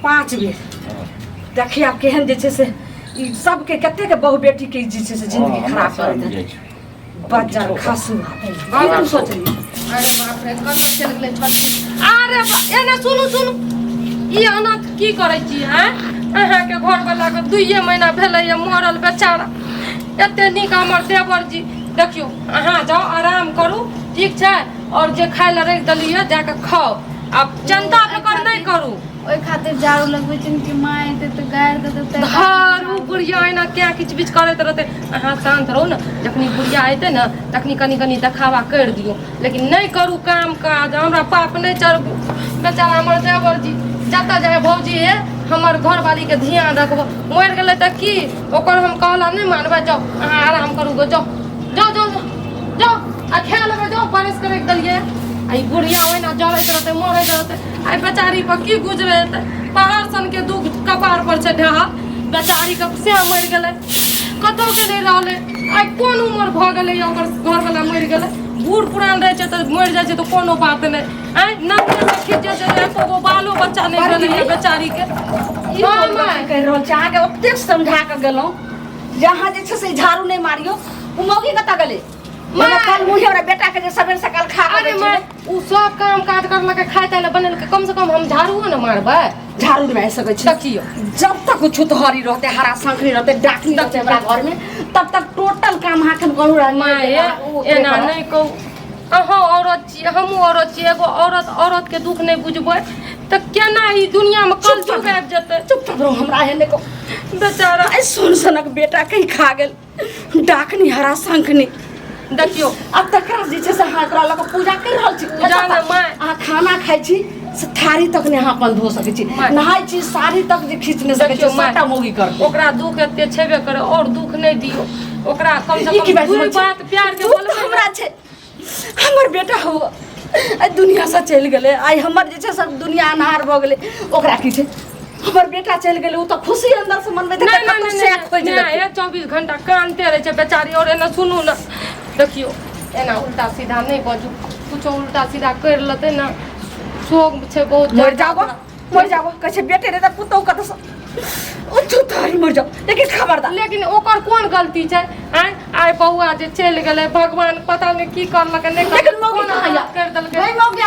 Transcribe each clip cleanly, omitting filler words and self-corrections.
5 बेर देखिए आप केहन जे से ई सबके कते के बहु बेटी के जे से जिंदगी खराब कर दे बच्चा खसु बात सोचली अरे बाप रे कत चल गेलै छोटकी अरे एने सुनु ई अनाथ की करै छी हैं अहाँ के घर वाला के 2 महीना भेलै मरल बेचारा एते नीक हमर देवर जी देखियो अहाँ जाओ आराम करू ठीक छै और जे खाय ले रख दलिए जाके खाओ अब चिंता फिकर नहीं करू ओइ खातिर झाड़ू लगबै छिन कि माँ एते तो गाड़ दे देते धारू बुढ़िया एना क्या किच बिच करैत रहते अहाँ शांत रहू न जखनी बुढ़िया अयते न तखनी कनी देखावा कर दियो लेकिन नहीं करू काम काज हमरा पाप नहीं चढ़बू बेचारा हमर देवर जी जता जाए भौजी है हमर घर वाली के ध्यान रखबो मर गेलै त की ओकर हम कहला नहीं मानबे जाओ अहाँ आराम करू गो जाओ आ खेल लेबै जाओ बारिश करे दलिए आई बुढ़िया ओइना जरैत रहते मरैत रहते आई बेचारी पर की गुजरे हेतै पहाड़ सन के दुख कपार पर छै ढहा बेचारी के से मर गेलै कतौ के नहीं रहले आई कोन उम्र भ गेलै ओकर घर वाला मर गेलै बूढ़ पुरान रहे छै त मर जाय छै त कोनो बात नहीं आई नंगे में खिजे छै एको गो बालो बच्चा नहीं भेलै बेचारी के ई कह रहल छै आगे ओते समझा के गेलौ जहां जे छै से झाड़ू नहीं मारियो उ मौगी कता गेलै मैं कल मुझे और बेटा के जे सवेर सकाल खा के अरे मैं उ सब काम काज करला के खाय ताले बनल के कम से कम हम झाड़ू न मारबै झाड़ू नहीं मार सकै छी देखियो जब तक छुतहरी रहते हरा शंखरी रहते डाकनी रहते हमरा घर में तब तक टोटल काम हाकन करू रह माय एना नहीं कहू अहाँ औरत छी हमहू औरत छी एगो औरत के दुख नहीं बुझबै त केना ई दुनिया में कल जुग आबि जते चुप रहो हमरा हेने को बेचारा आई सुन सनक बेटा कहीं खा गेल डाकनी हरा शंखनी देखियो अब तक जे छै से हाथ रहल के पूजा कर रहल छी पूजा में माय आ खाना खाइ छी से थारी तक ने अहाँ अपन धो सकै छी नहाय छी साड़ी तक जे खींच नहीं सकै छी सबटा मौगी कर ओकरा दुख एते छेबे करे और दुख नहीं दियो ओकरा कम से कम पूरी बात प्यार के बोल हमरा छै हमर बेटा हो आई दुनिया से चल गेले आई हमर जे छै सब दुनिया अनहार भ गेले ओकरा की छै हमर बेटा चल गेले उ त खुशी अंदर से मनबे त नहीं 24 घंटा कानते रहे छै बेचारी और एना सुनू न देखियो एना उल्टा सीधा नहीं बजू कुछ उल्टा सीधा कर लेते ना शोक छै बहुत मर जाओ कहे बेटे रे त पुतौ कत से ओ चुतारी मर जाओ लेकिन खबरदार लेकिन ओकर कोन गलती छै आय बउआ जे चल गेले भगवान पता नहीं की करलक नहीं लेकिन मौगी कहां कर देलकै नहीं मौगी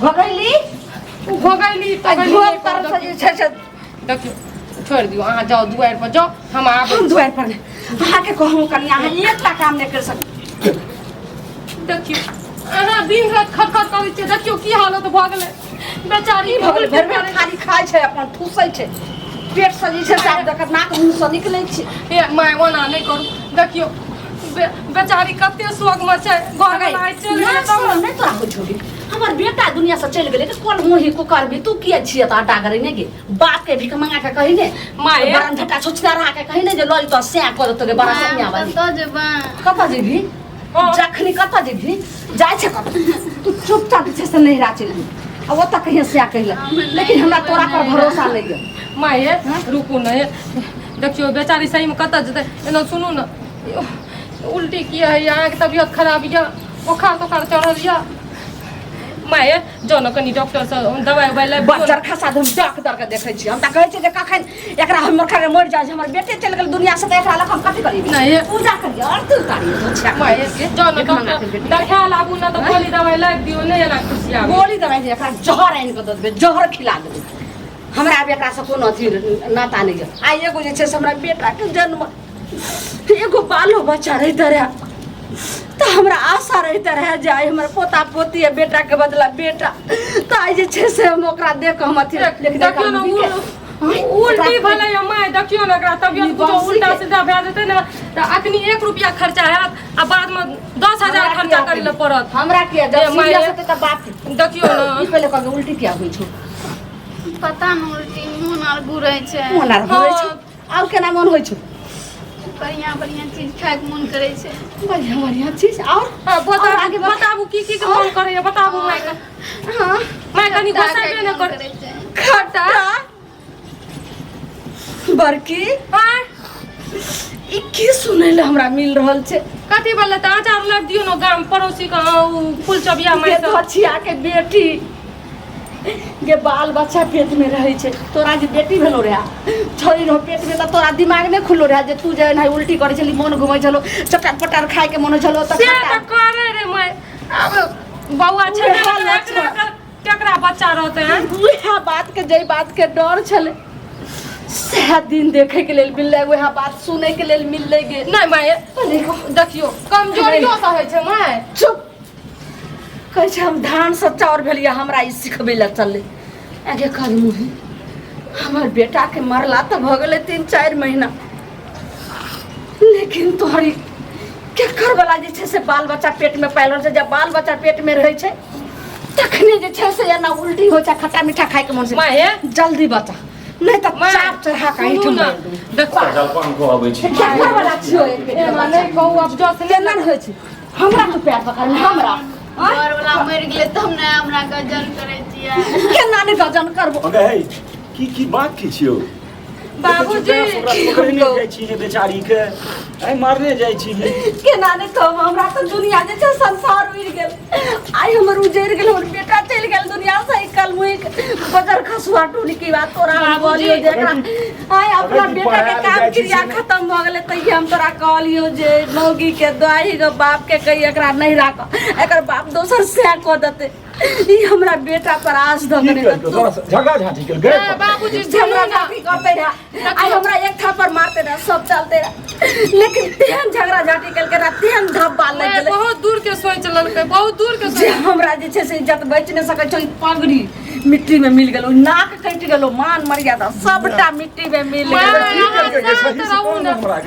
भगैली भगैली तो घर तरफ से जे छै से देखियो छोड़ दियो अहाँ जाओ दुआर पर जाओ हम आबै हम दुआर पर अहाँ के कहूं कनी अहाँ एकटा काम नहीं कर सकै देखियो अहाँ दिन रात खटखट करै छियै देखियो की हालत भ गेलै बेचारी भगल भर में खाली खाय छै अपन ठूसै छै पेट से जे छै से आब देखत नाक मुंह से निकलै छै ए माय ओना नहीं करू देखियो बेचारी कते शोक में छै घर आइ चल गेलै तब नहीं तोरा कुछ होगी हमर बेटा दुनिया से चल गेलै कोन मुही को करबी तू किए छिए त आटा करे ने गे बाप के भिख मंगा के कहि ने माय बरन झटा छोछना रहा के कहि ने जे लई तो से कर तो के बड़ा सनिया वाली तो जेबा कत जेबी जखनी कत जेबी जाय छै कत तू चुपचाप छै से नहीं रा चल अब वो तक कहीं से कहला लेकिन हमरा तोरा पर भरोसा नहीं है माय रुकू न देखियो बेचारी सही में कत जते एना सुनू न उल्टी किया है यहाँ की तबीयत खराब या बुखार तो चढ़ल या माय जो न कनी डॉक्टर से दवाई उवाई ले बच्चा खसा हम डॉक्टर के देखै छी हम त कहै छी जे कखन एकरा हमर खरे मर जाय हमर बेटे चल गेल दुनिया से त एकरा लख हम कथि करी नहीं पूजा करिए और तू तारी तो छा माय जो न डॉक्टर देखा लाबू न तो गोली दवाई ला दियो नहीं एना खुशी आ गोली दवाई जे एकरा जहर आइन के द देबे जहर खिला देबे हमरा अब एकरा से कोनो अथी नाता नहीं है आइ एगो जे छै से हमरा बेटा के जन्म एगो बालो बच्चा रहित रहे तो हमरा आशा रहित रहे जे आई हमर पोता पोती है बेटा के बदला बेटा तो आई जे छै से हम ओकरा देख के हम अथी देखियो न उल्टी भले या माय देखियो न एकरा तबियत कुछ उल्टा सीधा भए जेते न त अखनी 1 रुपया खर्चा हैत आ बाद में 10,000 खर्चा करै ल पड़त हमरा के जब सीरियस होते त बात देखियो न ई पहले कह उल्टी क्या होई छौ पता न उल्टी मुन आर घुरै छै मन आर होई छौ आउ केना मन होई छौ बढ़िया चीज खाए के मन करे छै बढ़िया चीज और बताबू की के मन करे है बताबू माय का हां माय कनी गोसाइबे न करे खट्टा बरकी हां ई की सुनै ले हमरा मिल रहल छै कथि बोलले त अचार लग दियो न गाम पड़ोसी का फूल चबिया माय के धछिया के बेटी गे बाल बच्चा पेट में रहे छे तोरा जे बेटी भेलो रे छोरी रहो पेट में त तोरा दिमाग नहीं खुलो रे जे तू जे नहीं उल्टी करे छली मन घुमै छलो चटर पटर खाए के मन छलो त से त करे रे मैं अब बौआ छे केकरा बच्चा रहते हैं वह बात के जई बात के डर छले सह दिन देखे के लेल मिलले वह बात सुने के लेल मिलले गे नहीं मैं देखियो कमजोरियो सा है छे मैं चुप कहै छै हम धान से चाउर भेलिए हमरा ई सिखबै ला चलले आगे कल मुही हमर बेटा के मरला तो भ गेले 3-4 महीना लेकिन तोहरी केकर वाला जे छै से बाल बच्चा पेट में पाल रहल छै जब बाल बच्चा पेट में रहै छै तखने जे छै से एना उल्टी हो छै खट्टा मीठा खाए के मन से माए जल्दी बता नहीं तो चाप चढ़ा के ही ठम देखो जलपान को आबै छी केकर वाला छियो ए माने कहू अब जो से केना होय छै हमरा तो पैर पकड़ हमरा घर वाला मर गेले तब ने हमरा गजन करे छियै केना ने गजन करबो अगे हे की बात की छियो बाबूजी पकड़ने जाइ छी बेचारी के आई मारने जाइ छी केना ने कहब हमरा तो दुनिया जे छै संसार उड़ गेल आई हमर उजैर गेल हमर बेटा चल गेल दुनिया से कल मुई बजर खसुआ टूनी की बात तोरा बोलियो जेकरा आई अपना बेटा के काम क्रिया खत्म भ गेले तई हम तोरा कहलियो जे मौगी के दवाई के बाप के कही एकरा नहीं राख एकर बाप दोसर से को देते ई हमरा बेटा पर आस ध करे झगड़ा झाटी के गए बाबूजी झगड़ा झाटी करते रहा आई हमरा एक थापर मारते रहा सब चलते रहा लेकिन तेहन झगड़ा झाटी कल के रहा तेहन धब्बा लग गेले बहुत दूर के सोच ललकै बहुत दूर के जे हमरा जे छै से इज्जत बच नहीं सकै छै पगड़ी मिट्टी में मिल गेलो नाक कटि गेलो मान मर्यादा सबटा मिट्टी में मिल गेलो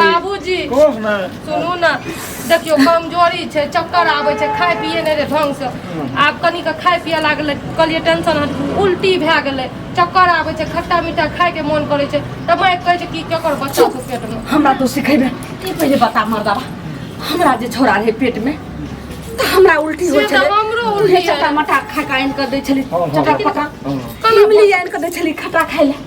बाबूजी कोह ना सुनू ना देखियो कमजोरी छै चक्कर आबै छै खाय पिए नहीं रे ढंग से आब कनी के खाय पिए लागले कहलिए टेंशन उल्टी भए गेलै चक्कर आबै छै खट्टा मीठा खाय के मन करे छै त मैं कहै छै की केकर बच्चा के पेट में हमरा तो सिखेबे ई पहिले बता मर्दावा हमरा जे छोरा रहे पेट में त हमरा उल्टी होय से त छले हमरो उल्टी चटा मटा खा के आइन कर दै छली हाँ, चटा हाँ, पटा इमली आइन कर दै छली खट्टा खाय ले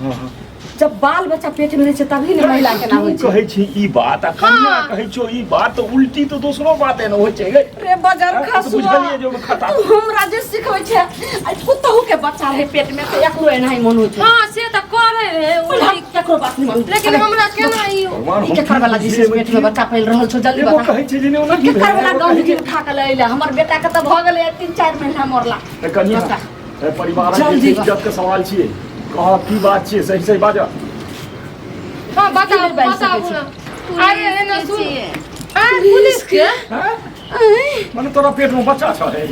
जब बाल बच्चा पेट में रहे छै तभी ने महिला के ना होय छै कहै छी ई बात आ कन्या कहै छो ई बात तो उल्टी तो दोसरो बात है न होय छै गे रे बजर खसुआ बुझलिए जो खता तू हमरा जे सिखबै छै आई पुतहु के बच्चा रहे पेट में त एकरो एनाही मन होय छै हां से त करे रे उल्टी केकरो बात नहीं मन लेकिन हमरा केना ई ई केकर वाला जिसे पेट में बच्चा पाल रहल छौ जल्दी एगो बता कहै छै जे ने ओना की केकर वाला गंदगी उठा के ले ले हमर बेटा के त भ गेलै 3-4 महीना मरला कन्या परिवार के जल्दी इज्जत के सवाल छियै कहा की बात छियै सही सही बाजा हां बताओ की बात बताओ सकै ना अरे एना सुन हां पुलिस के हैं माने तोरा पेट में बच्चा छ है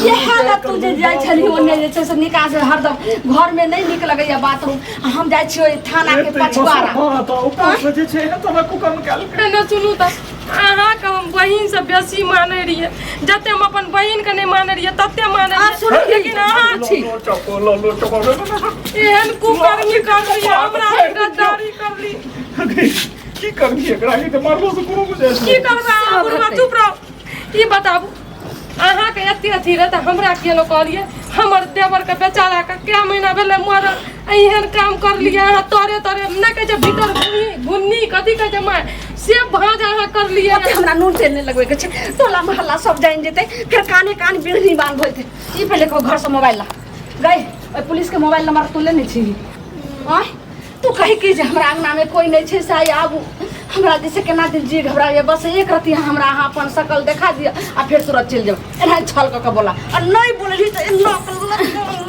ये हालत तू जे जाय छली ओने जे छै से निकास हरदम घर में नहीं निक लगैया बाथरूम हम जाय छियै थाना के पछवाड़ा हां तो ऊपर से जे छै तोरा कुकन काल एना सुनू त अहाँ के हम बहिन से बेसी माने रहिए जते हम अपन बहिन के नहीं माने रहिए तते माने सुन लेकिन अहाँ छी लो एहन कुकर्मी करली हमरा गद्दारी करली की करबी एकरा के मारलो से कोनो बुझै की करबा बुढ़वा चुप रहो ई बताबू अहाँ के एते अथी रहे त हमरा केनो कहलिए हमर देवर के बेचारा के क्या महीना भेले मरल एहन काम कर लिए अहाँ तोरे तोरे न कहे छै भीतर भुन्नी कथी कहे छै माय से भाज अहाँ कर लिए ओते हमरा नून तेल नहीं लगवे के छै टोला मोहल्ला सब जान जेते फिर काने कान बिगड़ी बांध होते ई पहले को घर से मोबाइल ला गई ओइ पुलिस के मोबाइल नंबर तू ले नहीं छी आय तू कही कि जे हमरा अंगना में कोई नहीं छै से आबू हमरा जैसे केना दिल जी घबराए बस एक रति हमरा अहाँ अपन शकल देखा दिया आ फिर तुरंत चल जाओ एना छल क बोला और नहीं बोलली तो एना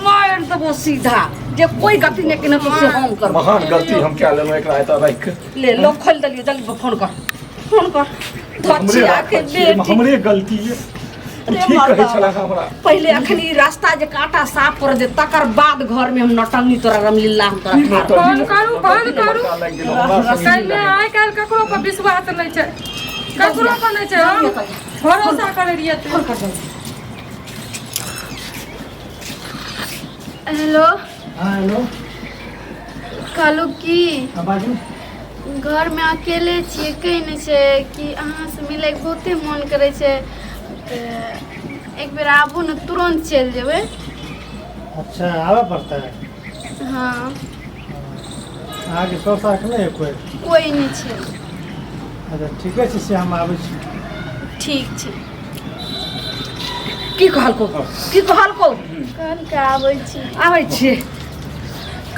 मार देबो सीधा जे कोई गलती नहीं केना तो से हम कर महान गलती हम क्या लेलो एकरा एता राख ले लो खोल दलियो जल्दी फोन कर बच्ची आके बेटी हमरे गलती है ठीक कहै छला हमरा पहले अखनी रास्ता जे काटा साफ कर दे तकर बाद घर में हम नटंगी तोरा रमलीला हम तोरा फोन करू कहले आइ काल्हि ककरो पर विश्वास नहीं छै ककरो पर नहीं छै हम भरोसा करे रहिए फोन कर दे हेलो हाँ हेलो कहलू की बाजू घर में अकेले छियै कहीं नहीं छै कि अहाँ से मिले के बहुते मन करे छै एक बेर आबू न तुरंत चल जेबै अच्छा आवे पड़ता है हाँ अहाँ के सौ साख नहीं है कोई नहीं छै अच्छा ठीके छै से हम आबै छी ठीक छै की कहलको कल के आबै छी आबै छियै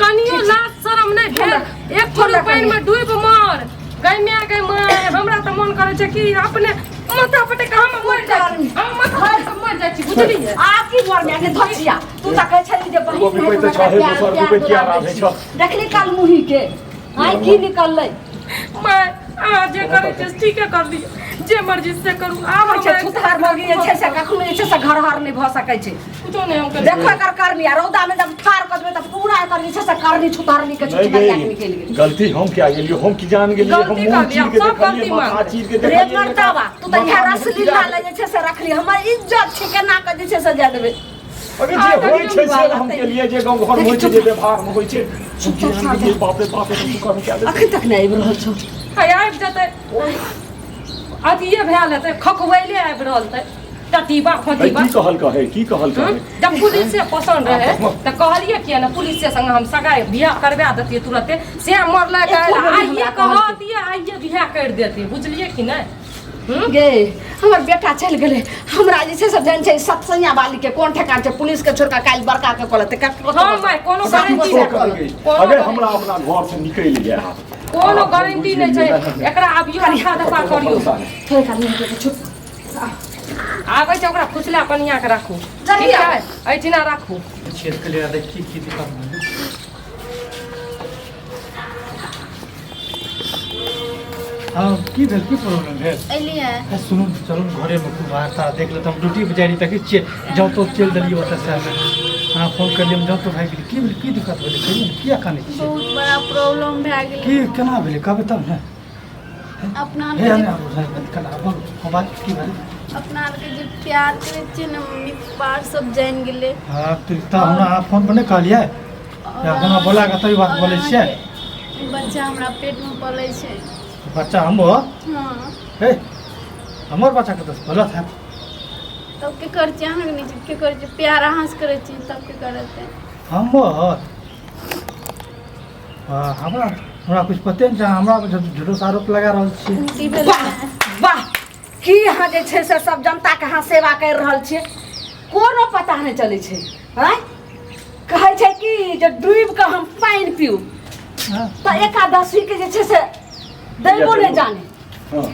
कनियो लाज शरम नहीं भेल एक फोड़ पानी में डूब मर गई मैं गई माय हमरा त मन करे छै कि अपने माथा पटे के हम मर जाई हम माथा पटे मर जाई छी बुझली आ की घर में के धचिया तू त कहै छली जे बहिन रुपए तो चाहे 200 रुपए किया राधे छ देखली काल मुही के आई की निकललै मैं आज जे करे छै ठीक है कर दी जे मर्जी से करू आब छै छुतहार भगी छै से कखनो जे छै से घर हर नहीं भ सकै छै कुछो नहीं हम कर देखो एकर करनी आ रौदा में जब ठार कर देबै त पूरा एकर जे छै से करनी छुतहारनी के नहीं छुतहारिया के गई निकल गेल गलती हम क्या गेलियो हम की जान गेलियो हम गलती मुंह कर दिया, चीर के सब देखलिए गलती माथा मान। चीर के रे देखलिए मर्दावा तू त यहाँ रसलीला ले जे छै से रखली हमर इज्जत छै केना के जे छै से जा देबै अरे जे होय छै से हम के लिए जे गांव घर में होय छै जे व्यवहार में होय छै ये बाप रे बाप तू कर क्या दे अखन तक नहीं आबि रहल छौ है आबि जतै अथिये भेल हेतै खखवैले आबि रहल तै टटीबा फटीबा की कहल कहे जब पुलिस से पसंद रहे त कहलिए कि ना पुलिस से संग हम सगाई बियाह करवा देतिए तुरंते से मरले आइए कहतिए आइए बियाह कर देतिए बुझलिए कि नहीं गे हमर बेटा चल गेले हमरा जे छै से जान छै सत्संगा वाली के कोन ठेकान छै पुलिस के छोड़ के काल बड़का के कहलते हां मैं कोनो गारंटी नहीं अगर हमरा अपना घर से निकल गया कोनो गारंटी नहीं छै एकरा आबियो अच्छा दफा करियो थोड़े काल में के छुप आबै छै ओकरा फुसला कनिया के राखू चलिए। ठीक है ऐठिना राखू छेद के लिए देख की दिक्कत हाँ की भेल की प्रॉब्लम भेल एलिए सुनू चलू घरे में खूब वार्ता देख लेते हम ड्यूटी बेचारी तक जाओ तो चल दिलिए ओतऽ से हाँ फोन कर लियम जाओ तो भाई गेली की दिक्कत भेलै कहियो किया काने छी बहुत बड़ा प्रॉब्लम भए गेलै की केना भेलै कहबै तब ने अपना हे आरके ने आबू कना बोल हम बात की भेलै अपना आरके जे प्यार करै छियै ने मम्मी पापा सब जानि गेलै हाँ तो हमरा अहाँ फोन पर नहीं कहलिए जेना बोला के तभी बात बोलै छियै बच्चा हमरा पेट में पलै छै बच्चा हमो हाँ हे हमर बच्चा के तो गलत है तब के कर छियै अहाँके नहीं के कर छियै प्यार अहाँ से करै छियै तब के करत है हमर हमरा कुछ पते नहीं हमरा झूठो आरोप लगा रहल छियै की भेलै वाह की अहाँ जे छै से सब जनता के अहाँ सेवा कर रहल छियै कोनो पता नहीं चलै छै हैं कहै छै कि जे डूब के हम पानी पीऊ हाँ तो एकादशी के जे छै से दैबो नहीं जाने हां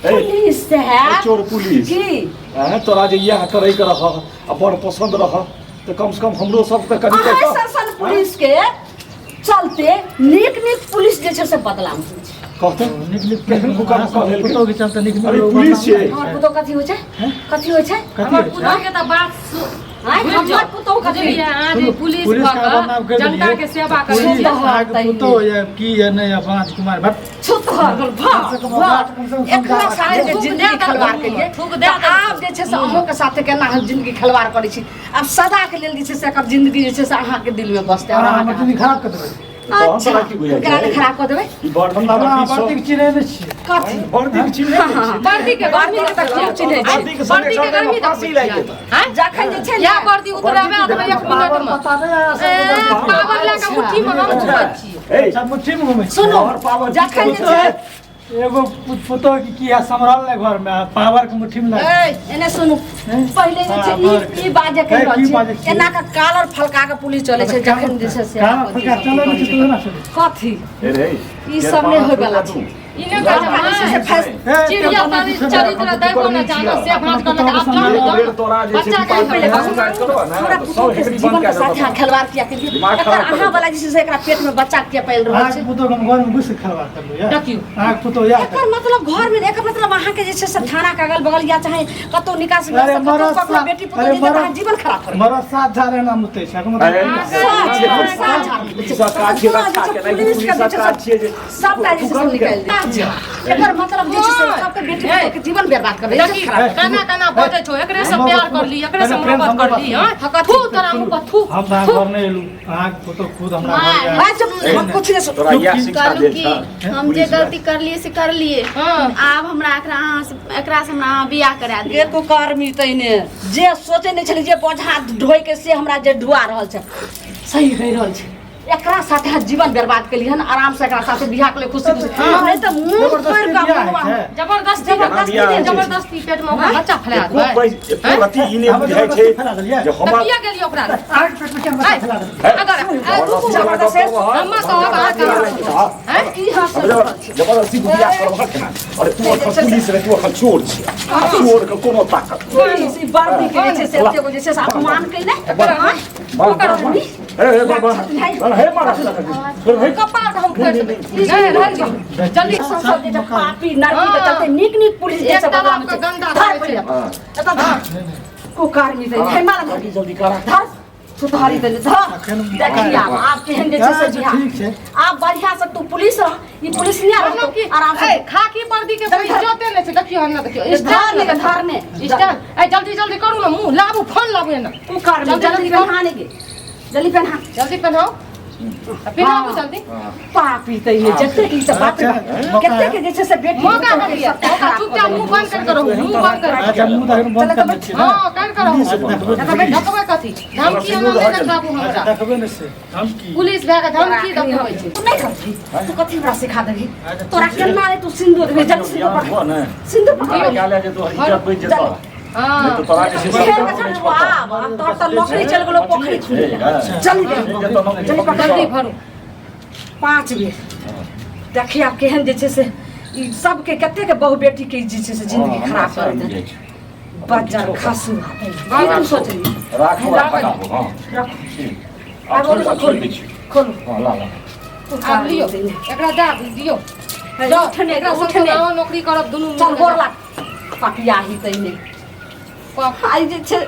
पुलिस से है चोर पुलिस की हैं तोरा जे यह करे के रह अपन पसंद रह तो कम से कम हमरो सब के कनी अहाँ सन पुलिस के चलते नीक पुलिस जे छै से बदलाव होइ छै कहते निकली केहन हुकम कह देलकै? पुतो के चलते निकली अरे पुलिस छै हमर पुतो कथी होइ छै कथी होइ छै हमर पुतौ के त बात आइ हमर पुतो कथी बुझलिए अहाँ जे पुलिस पुलिस भऽ का बदनाम कऽ कर जनता के सेवा करै पुलिस छै आगे पुतो या की या नहीं या राजकुमार भट्ट छुत हर भाग एकरा सारे के जिंदगी खलवार केलिए थूक दे आब जे छै से अहूँ के साथे केना हम जिंदगी खलवार करै छी आब सदा के लेल जे छै से एकर जिंदगी जे छै से अहाँ के दिल में बसते और अहाँ जिंदगी खराब कर देबै तहन तोरा की बुझाइ एकरा छै खराब कऽ देबै ई बर्धन हमरा बर्दी बाती के चिन्है नहीं छियै कथी बर्दी के चिन्ह बर्दी के गर्मी के तक क्यों चिन्है छै बर्दी के संगे बर्दी के गर्मी तक फांसी लागि जेतै हैं जखन जे छै या बर्दी उतराबे देबै 1 मिनट में पता नहीं पावर लगा मुट्ठी में हम घुमै छियै ए सब मुट्ठी में घूमे सुनो और पावर जखन जे छै एगो पुतो की है संभरल ले घर में पावर के मुट्ठी में लग एने सुनू पहिले जे छै ई बाजे कहि रहल छी एना का कालर फलका के पुलिस चलै छै जखन जे छै से काम फका चले नहीं तो ना चले कथी ए रे ई सब नहीं होय वाला छै इने का चिड़िया पानी चरित्र दैको न जानो से भात करने आप जानो तोरा जे छै बच्चा के पहिले काज करो ना हमरा तो पुतो सब के हेकड़ी जीवन बंद के कर साथ दो खिलवाड़ किया के दिमाग खराब कर अहाँ वाला जे छै से एकरा पेट में बच्चा के पाल रहल आज छै पुतो के घर में घुस खलवा कर लो यार देखियो आग पुतो यार एकर मतलब घर में एकर मतलब अहाँ के जे छै से थाना के अगल बगल या चाहे कतौ निकास में अरे मरद कतौ बेटी पुतो जे अहाँ जीवन खराब कर मरद साथ जा रहे ना मुते छै अरे सरकार के रक्षा के नहीं पुलिस सरकार छिए जे सब जे छै से निकाल दे एकर मतलब जे छै से सबके बेटी पुतो के जीवन बर्बाद कर दे काना काना बजे छो एकरे से प्यार कर ली एकरे से मोहब्बत कर ली हां थू तोरा मुंह पर थू हम घर नहीं एलू आग पुतो खुद हमरा घर आया हम कुछ नहीं तोरा यह शिक्षा कहलू दे कि हम जे गलती करलिए से कर लिए आब हमरा एकरा से हमरा अहाँ बियाह करा दिए एको कर्मी तैने जे सोचे नहीं छली जे बोझा ढोय के से हमरा जे ढुआ रहल छै सही कहि रहल छै एकरा साथे जीवन बर्बाद केली हन आराम से एकरा साथे बियाह के लिए खुशी खुशी नहीं तो मुंह पर का जबरदस्ती जबरदस्ती पेट में ओकरा बच्चा फैला खूब देबै एको रति ई नहि बुझाइ छै जे त हमर किया गेली ओकरा आठ पेट में क्या बच्चा फैला देलिए जबरदस्ती अम्मा कहब आ की हाथ जबरदस्ती बियाह करबा केना अरे तू अखन पुलिस रे तू अखन चोर छै चोर के कोनो ताकत पुलिस बारबी के जे से एते जे से अपमान कइले ओकर पुलिस ए बाबा हे मारा हे कपाल हम फेर देबै नहीं रह जा जल्दी संसद जे पापी नारी के चलते निक निक पुलिस जे सब एकदम का गंदा करे एत को कार्मी दे हे मारा जल्दी करा धर सुधारी दे धर देखिए आप केहन जे से जी ठीक छै आप बढ़िया से तू पुलिस रह ई पुलिस नहीं मतलब कि रह आराम से खाकी वर्दी के कोई इज्जते नहीं छै देखियो हम ना देखियो धरने स्टैंड ए जल्दी जल्दी करू ना मुंह लाबू फोन लाबू ना तू कार्मी जल्दी पहनाने के जल्दी पहना जल्दी पहनाओ पहनाओ जल्दी पापी तई ने जते की सब बात केते के जैसे से बेटी मौका कर दिया चुपचाप मुंह बंद कर करो मुंह बंद कर अच्छा मुंह तक बंद कर दै छियै हां कर करो देखबै कथी धमकी हम नहीं देखाबू हमरा देखबै न से धमकी पुलिस भाग धमकी देखाबै छै तू नहीं करती तू कथी हमरा सिखा देबी तोरा केना रे तू सिंदूर भेज जल्दी सिंदूर पकड़ सिंदूर पकड़ गाले जे तो इज्जत बच जेता हां तो तोरा जे तोर तो नौकरी चल गेलो पोखरी खुले जल्दी जल्दी पकड़ जल्दी भरू 5 बेर देखिए आप केहन जे छै से ई सबके कते के बहु बेटी के जे छै से जिंदगी खराब कर दे बज्जर खसु बाबा सोचली राखो हां अब वो खोल खोल हां ला आब लियो एकरा दा दियो जाओ ठने एकरा उठने संग नौकरी करब दुनू चल गोर लाग पटिया ही तइने आई जे छै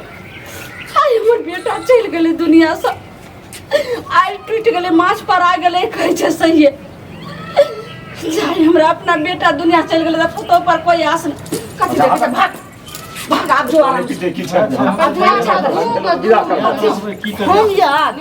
आई हमर बेटा चल गेलै दुनिया से आई टूट गेलै माछ पर आ गेलै कहै छै सही जाई हमरा अपना बेटा दुनिया चल गेलै त पुतो पर कोई आस नहीं कथि देखै भाग भाग आप जो आराम की छै हम याद